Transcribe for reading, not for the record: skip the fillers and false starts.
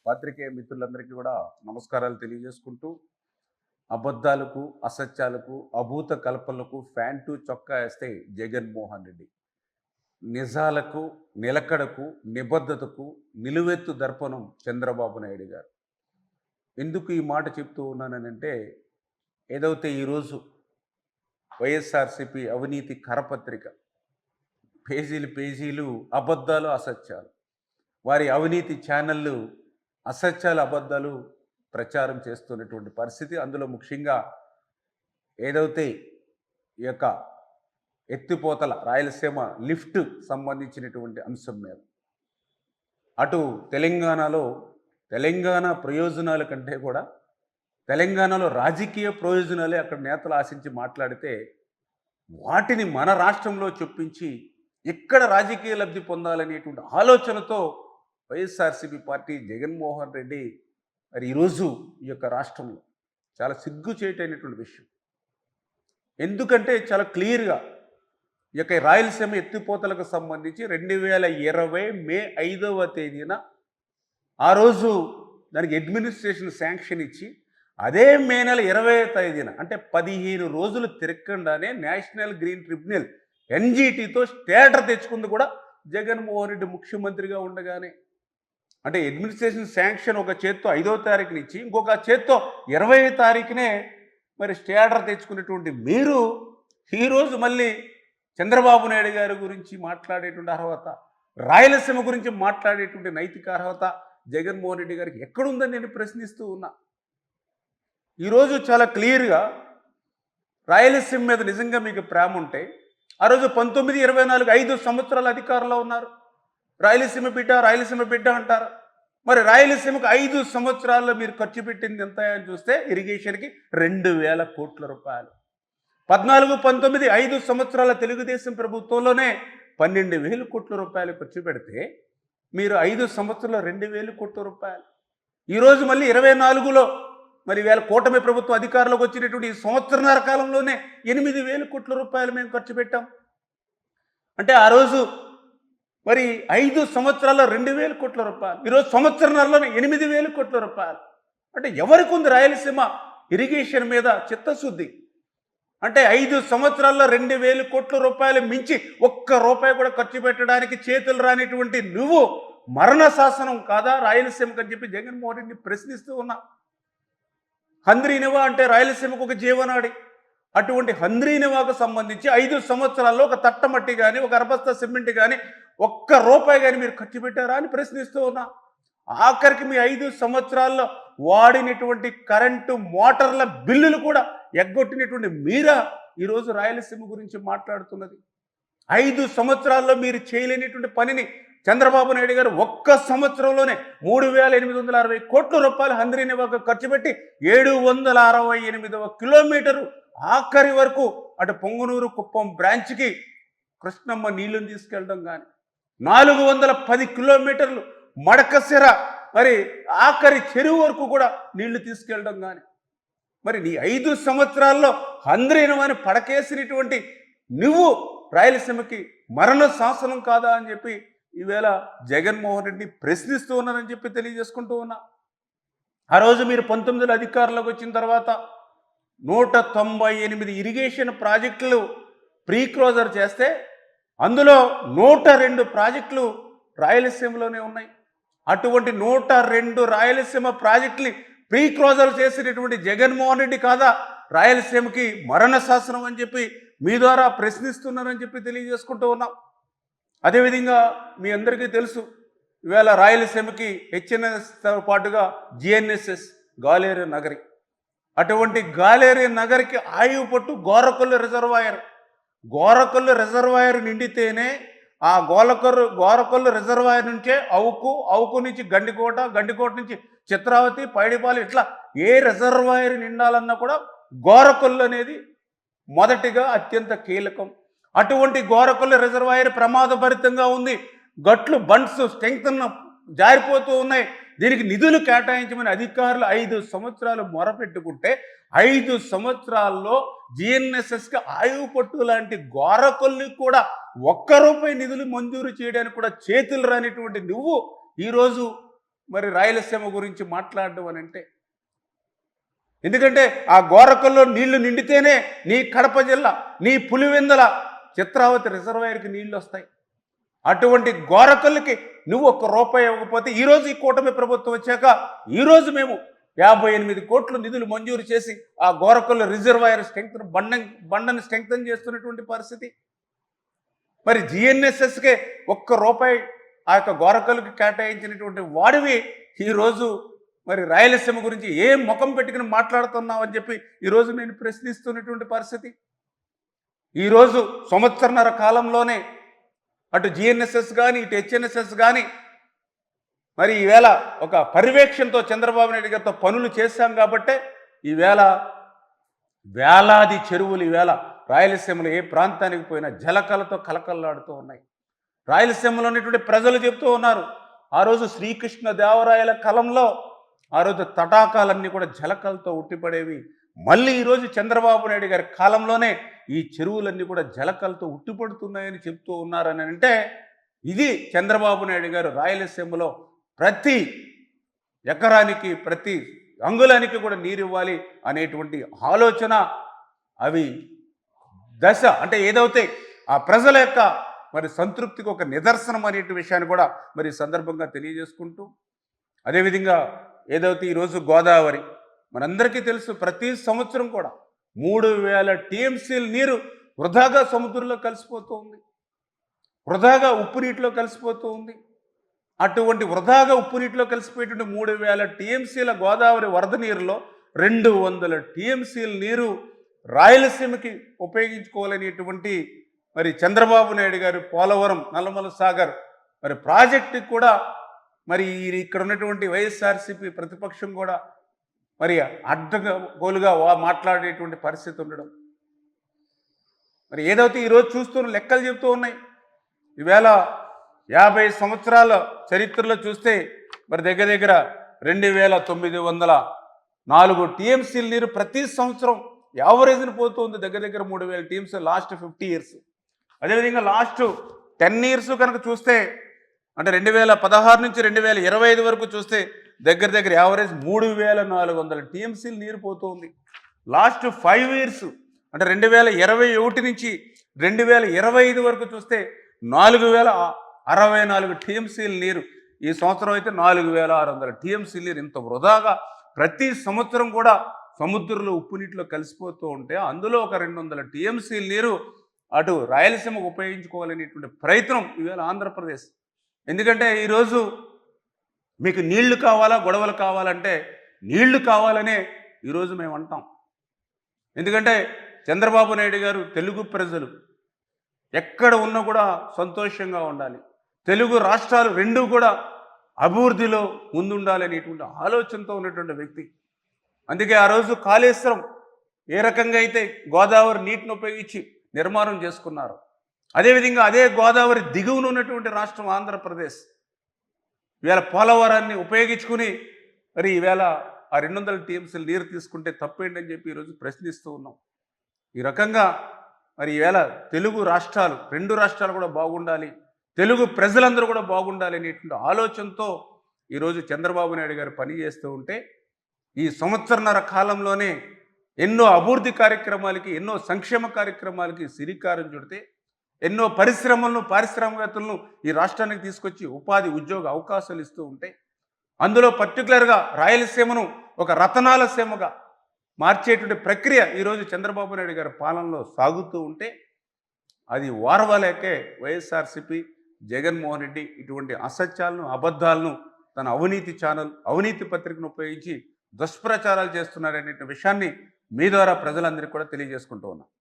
పాత్రికేయ మిత్రులందరికీ కూడా నమస్కారాలు తెలియజేసుకుంటూ అబద్ధాలకు, అసత్యాలకు, అభూత కల్పనలకు ఫ్యాంటు చొక్కా వేస్తే జగన్మోహన్ రెడ్డి. నిజాలకు, నిలకడకు, నిబద్ధతకు నిలువెత్తు దర్పణం చంద్రబాబు నాయుడు గారు. ఎందుకు ఈ మాట చెప్తూ ఉన్నానంటే, ఏదైతే ఈరోజు వైఎస్ఆర్సీపీ అవినీతి కరపత్రిక పేజీలు పేజీలు అబద్ధాలు, అసత్యాలు, వారి అవినీతి ఛానళ్ళు అసత్యాలు, అబద్ధాలు ప్రచారం చేస్తున్నటువంటి పరిస్థితి. అందులో ముఖ్యంగా ఏదైతే ఈ యొక్క ఎత్తిపోతల రాయలసీమ లిఫ్ట్ సంబంధించినటువంటి అంశం మీద అటు తెలంగాణలో తెలంగాణ ప్రయోజనాల కంటే కూడా తెలంగాణలో రాజకీయ ప్రయోజనాలే అక్కడ నేతలు ఆశించి మాట్లాడితే, వాటిని మన రాష్ట్రంలో చొప్పించి ఇక్కడ రాజకీయ లబ్ధి పొందాలనేటువంటి ఆలోచనతో వైఎస్ఆర్సీపీ పార్టీ జగన్మోహన్ రెడ్డి మరి ఈరోజు ఈ యొక్క రాష్ట్రంలో చాలా సిగ్గుచేటైనటువంటి విషయం. ఎందుకంటే చాలా క్లియర్గా ఈ యొక్క రాయలసీమ ఎత్తిపోతలకు సంబంధించి 2020 మే 5వ తేదీన ఆ రోజు దానికి అడ్మినిస్ట్రేషన్ శాంక్షన్ ఇచ్చి, అదే మే నెల 20వ తేదీన అంటే 15 రోజులు తిరగకుండానే నేషనల్ గ్రీన్ ట్రిబ్యునల్ ఎన్జీటీతో స్టేటర్ తెచ్చుకుంది కూడా జగన్మోహన్ రెడ్డి ముఖ్యమంత్రిగా ఉండగానే. అంటే అడ్మినిస్ట్రేషన్ శాంక్షన్ ఒక చేత్తో 5వ తారీఖున ఇచ్చి, ఇంకొక చేత్తో 20వ తారీఖునే మరి స్టేటర్ తెచ్చుకున్నటువంటి మీరు ఈరోజు మళ్ళీ చంద్రబాబు నాయుడు గారి గురించి మాట్లాడేటువంటి అర్హత, రాయలసీమ గురించి మాట్లాడేటువంటి నైతిక అర్హత జగన్మోహన్ రెడ్డి గారికి ఎక్కడుందని నేను ప్రశ్నిస్తూ ఉన్నా. ఈరోజు చాలా క్లియర్గా రాయలసీమ మీద నిజంగా మీకు ప్రేమ ఉంటే, ఆ రోజు 19, 24, 5 సంవత్సరాల అధికారంలో ఉన్నారు. రాయలసీమ బిడ్డ అంటారు. మరి రాయలసీమకు 5 సంవత్సరాల్లో మీరు ఖర్చు పెట్టింది ఎంత అని చూస్తే ఇరిగేషన్కి 2,000 కోట్ల రూపాయలు. 14, 19, 5 సంవత్సరాల తెలుగుదేశం ప్రభుత్వంలోనే 12,000 కోట్ల రూపాయలు ఖర్చు పెడితే, మీరు 5 సంవత్సరాల్లో 2,000 కోట్ల రూపాయలు. ఈరోజు మళ్ళీ 24లో మరి వేళ కూటమి ప్రభుత్వం అధికారంలోకి వచ్చినటువంటి ఈ సంవత్సరన్నర కాలంలోనే 8,000 కోట్ల రూపాయలు మేము ఖర్చు పెట్టాం. అంటే ఆ రోజు మరి 5 సంవత్సరాల్లో 2,000 కోట్ల రూపాయలు, ఈరోజు సంవత్సరంలోనే 8,000 కోట్ల రూపాయలు. అంటే ఎవరికి ఉంది రాయలసీమ ఇరిగేషన్ మీద చిత్తశుద్ధి? అంటే 5 సంవత్సరాల్లో 2,000 కోట్ల రూపాయలు మించి ఒక్క రూపాయి కూడా ఖర్చు పెట్టడానికి చేతులు రానిటువంటి నువ్వు మరణ శాసనం కాదా రాయలసీమకు అని చెప్పి జగన్మోహన్ రెడ్డిని ప్రశ్నిస్తూ ఉన్నా. హంద్రీనివా అంటే రాయలసీమకు ఒక జీవనాడి. అటువంటి హంద్రీనివాకు సంబంధించి 5 సంవత్సరాల్లో ఒక తట్టమట్టి కానీ, ఒక అరబస్తా సిమెంట్ కానీ, ఒక్క రూపాయి కానీ మీరు ఖర్చు పెట్టారా అని ప్రశ్నిస్తూ ఉన్నా. ఆఖరికి మీ 5 సంవత్సరాల్లో వాడినటువంటి కరెంటు మోటార్ల బిల్లులు కూడా ఎగ్గొట్టినటువంటి మీరా ఈరోజు రాయలసీమ గురించి మాట్లాడుతున్నది. 5 సంవత్సరాల్లో మీరు చేయలేనిటువంటి పనిని చంద్రబాబు నాయుడు గారు ఒక్క సంవత్సరంలోనే 3,860 కోట్ల రూపాయలు హంద్రీనివాకు ఖర్చు పెట్టి 768వ కిలోమీటరు ఆఖరి వరకు అటు పొంగునూరు కుప్పం బ్రాంచ్కి కృష్ణమ్మ నీళ్లను తీసుకెళ్ళడం కానీ, 410 కిలోమీటర్లు మడకసిర మరి ఆఖరి చెరువు వరకు కూడా నీళ్లు తీసుకెళ్ళడం కానీ, మరి నీ 5 సంవత్సరాల్లో హంద్రీనివాని పడకేసినటువంటి నువ్వు రాయలసీమకి మరణ శాసనం కాదా అని చెప్పి ఈవేళ జగన్మోహన్ రెడ్డిని ప్రశ్నిస్తూ ఉన్నారని చెప్పి తెలియజేసుకుంటూ ఉన్నా. ఆ రోజు మీరు 19లో అధికారంలోకి వచ్చిన తర్వాత 198 ఇరిగేషన్ ప్రాజెక్టులు ప్రీ క్లోజర్ చేస్తే, అందులో 102 ప్రాజెక్టులు రాయలసీమలోనే ఉన్నాయి. అటువంటి 102 రాయలసీమ ప్రాజెక్టుని ప్రీ క్లోజర్ చేసినటువంటి జగన్మోహన్ రెడ్డి కాదా రాయలసీమకి మరణ శాసనం అని చెప్పి మీ ద్వారా ప్రశ్నిస్తున్నారని చెప్పి తెలియజేసుకుంటూ ఉన్నాం. అదేవిధంగా మీ అందరికీ తెలుసు, ఇవాళ రాయలసీమకి హెచ్ఎన్ఎస్తో పాటుగా జిఎన్ఎస్ఎస్ గాలేరు నగరి. అటువంటి గాలేరు నగరికి ఆయువు పట్టు గోరకొల్లు రిజర్వాయర్ నిండితేనే ఆ గోరకొల్లు రిజర్వాయర్ నుంచే అవుకు నుంచి గండికోట నుంచి చిత్రావతి, పైడిపాలు, ఇట్లా ఏ రిజర్వాయర్ నిండాలన్నా కూడా గోరకొల్లు అనేది మొదటిగా అత్యంత కీలకం. అటువంటి గోరకొల్లు రిజర్వాయర్ ప్రమాదభరితంగా ఉంది. గట్లు బండ్స్ స్ట్రెంగ్త్ జారిపోతూ ఉన్నాయి. దీనికి నిధులు కేటాయించమని అధికారులు 5 సంవత్సరాలు మొరపెట్టుకుంటే, 5 సంవత్సరాల్లో జిఎన్ఎస్ఎస్కి ఆయువు పట్టు లాంటి గోరకొల్లు కూడా ఒక్క రూపాయి నిధులు మంజూరు చేయడానికి కూడా చేతులు రానిటువంటి నువ్వు ఈరోజు మరి రాయలసీమ గురించి మాట్లాడడం అని అంటే? ఎందుకంటే ఆ గోరకల్లో నీళ్లు నిండితేనే నీ కడప జిల్లా, నీ పులివెందుల చిత్రావతి రిజర్వాయర్కి నీళ్లు వస్తాయి. అటువంటి గోరకల్లుకి నువ్వు ఒక్క రూపాయి ఇవ్వకపోతే ఈరోజు ఈ కూటమి ప్రభుత్వం వచ్చాక ఈరోజు మేము 58 కోట్లు నిధులు మంజూరు చేసి ఆ గోరకల్లు రిజర్వాయర్ బండని స్ట్రెంగ్తన్ చేస్తున్నటువంటి పరిస్థితి. మరి జిఎన్ఎస్ఎస్కే ఒక్క రూపాయి ఆ యొక్క గోరకల్లుకి కేటాయించినటువంటి వాడివి ఈరోజు మరి రాయలసీమ గురించి ఏం ముఖం పెట్టుకుని మాట్లాడుతున్నావు అని చెప్పి ఈరోజు నేను ప్రశ్నిస్తున్నటువంటి పరిస్థితి. ఈరోజు సంవత్సరన్నర కాలంలోనే అటు జిఎన్ఎస్ఎస్ కానీ ఇటు హెచ్ఎన్ఎస్ఎస్ కానీ మరి ఈవేళ ఒక పర్యవేక్షణతో చంద్రబాబు నాయుడు గారితో పనులు చేశాం కాబట్టే ఈవేళ వేలాది చెరువులు ఈవేళ రాయలసీమలో ఏ ప్రాంతానికి పోయినా జలకలతో కలకల్లాడుతూ ఉన్నాయి. రాయలసీమలో ఉన్నటువంటి ప్రజలు చెప్తూ ఉన్నారు, ఆ రోజు శ్రీకృష్ణ దేవరాయల కాలంలో ఆ రోజు తటాకాలన్నీ కూడా జలకలతో ఉట్టిపడేవి. మళ్ళీ ఈరోజు చంద్రబాబు నాయుడు గారి కాలంలోనే ఈ చెరువులన్నీ కూడా జలకలతో ఉట్టిపడుతున్నాయని చెప్తూ ఉన్నారని అంటే ఇది చంద్రబాబు నాయుడు గారు రాయలసీమలో ప్రతి ఎకరానికి ప్రతి అంగుళానికి కూడా నీరు ఇవ్వాలి అనేటువంటి ఆలోచన అవి దశ అంటే ఏదైతే ఆ ప్రజల యొక్క మరి సంతృప్తికి ఒక నిదర్శనం అనేటువంటి విషయాన్ని కూడా మరి సందర్భంగా తెలియజేసుకుంటూ, అదేవిధంగా ఏదైతే ఈరోజు గోదావరి మనందరికీ తెలుసు, ప్రతి సంవత్సరం కూడా 3000 టీఎంసీల నీరు వృధాగా సముద్రంలో కలిసిపోతూ ఉంది, వృధాగా ఉప్పు నీటిలో కలిసిపోతూ ఉంది. అటువంటి వృధాగా ఉప్పు నీటిలో కలిసిపోయేటువంటి 3000 టీఎంసీల గోదావరి వరద నీరులో 200 టీఎంసీల నీరు రాయలసీమకి ఉపయోగించుకోవాలనేటువంటి మరి చంద్రబాబు నాయుడు గారు పోలవరం నల్లమల సాగర్ మరి ప్రాజెక్టుకి కూడా మరి ఇక్కడ ఉన్నటువంటి వైఎస్ఆర్సీపీ ప్రతిపక్షం కూడా మరి అడ్డగోలుగా మాట్లాడేటువంటి పరిస్థితి ఉండడం, మరి ఏదైతే ఈరోజు చూస్తున్న లెక్కలు చెబుతూ ఉన్నాయి. ఈవేళ 50 సంవత్సరాల చరిత్రలో చూస్తే మరి దగ్గర దగ్గర 2904 టీఎంసీల నీరు ప్రతి సంవత్సరం యావరేజ్ని పోతుంది, దగ్గర దగ్గర 3000 టీఎంసీ లాస్ట్ 50 ఇయర్స్. అదేవిధంగా లాస్ట్ 10 ఇయర్స్ కనుక చూస్తే అంటే 2016 నుంచి 2025 వరకు చూస్తే దగ్గర దగ్గర యావరేజ్ 3400 టీఎంసీలు నీరు పోతుంది. లాస్ట్ 5 ఇయర్స్ అంటే 2021 నుంచి 2025 వరకు చూస్తే 4064 టీఎంసీల నీరు, ఈ సంవత్సరం అయితే 4600 టీఎంసీల నీరు. ఇంత వృధాగా ప్రతి సంవత్సరం కూడా సముద్రంలో ఉప్పు నీటిలో కలిసిపోతూ ఉంటే అందులో ఒక 200 టీఎంసీల నీరు అటు రాయలసీమకు ఉపయోగించుకోవాలనేటువంటి ప్రయత్నం ఈవేళ ఆంధ్రప్రదేశ్. ఎందుకంటే ఈరోజు మీకు నీళ్లు కావాలా గొడవలు కావాలంటే నీళ్లు కావాలనే ఈరోజు మేము అంటాం. ఎందుకంటే చంద్రబాబు నాయుడు గారు తెలుగు ప్రజలు ఎక్కడ ఉన్నా కూడా సంతోషంగా ఉండాలి, తెలుగు రాష్ట్రాలు రెండూ కూడా అభివృద్ధిలో ముందుండాలి అనేటువంటి ఆలోచనతో ఉన్నటువంటి వ్యక్తి. అందుకే ఆ రోజు కాళేశ్వరం ఏ రకంగా అయితే గోదావరి నీటిని ఉపయోగించి నిర్మాణం చేసుకున్నారు, అదేవిధంగా అదే గోదావరి దిగువన ఉన్నటువంటి రాష్ట్రం ఆంధ్రప్రదేశ్ ఈవేళ పోలవరాన్ని ఉపయోగించుకుని మరి ఈవేళ ఆ 200 టీఎంసీలు నీరు తీసుకుంటే తప్పేంటని చెప్పి ఈరోజు ప్రశ్నిస్తూ ఉన్నాం. ఈ రకంగా మరి ఈవేళ తెలుగు రాష్ట్రాలు రెండు రాష్ట్రాలు కూడా బాగుండాలి, తెలుగు ప్రజలందరూ కూడా బాగుండాలి అనేటువంటి ఆలోచనతో ఈరోజు చంద్రబాబు నాయుడు గారు పనిచేస్తూ ఉంటే ఈ సంవత్సరన్నర కాలంలోనే ఎన్నో అభివృద్ధి కార్యక్రమాలకి ఎన్నో సంక్షేమ కార్యక్రమాలకి శ్రీకారం చుడితే ఎన్నో పరిశ్రమలను పారిశ్రామికవేత్తలను ఈ రాష్ట్రానికి తీసుకొచ్చి ఉపాధి ఉద్యోగ అవకాశాలు ఇస్తూ ఉంటే అందులో పర్టికులర్గా రాయలసీమను ఒక రతనాల సీమగా మార్చేటువంటి ప్రక్రియ ఈరోజు చంద్రబాబు నాయుడు గారి పాలనలో సాగుతూ ఉంటే అది వారవలేకే వైఎస్ఆర్సీపీ జగన్మోహన్ రెడ్డి ఇటువంటి అసత్యాలను అబద్ధాలను తన అవినీతి ఛానల్ అవినీతి పత్రికను ఉపయోగించి దుష్ప్రచారాలు చేస్తున్నారనే విషయాన్ని మీ ద్వారా ప్రజలందరికీ కూడా తెలియజేసుకుంటూ ఉన్నాం.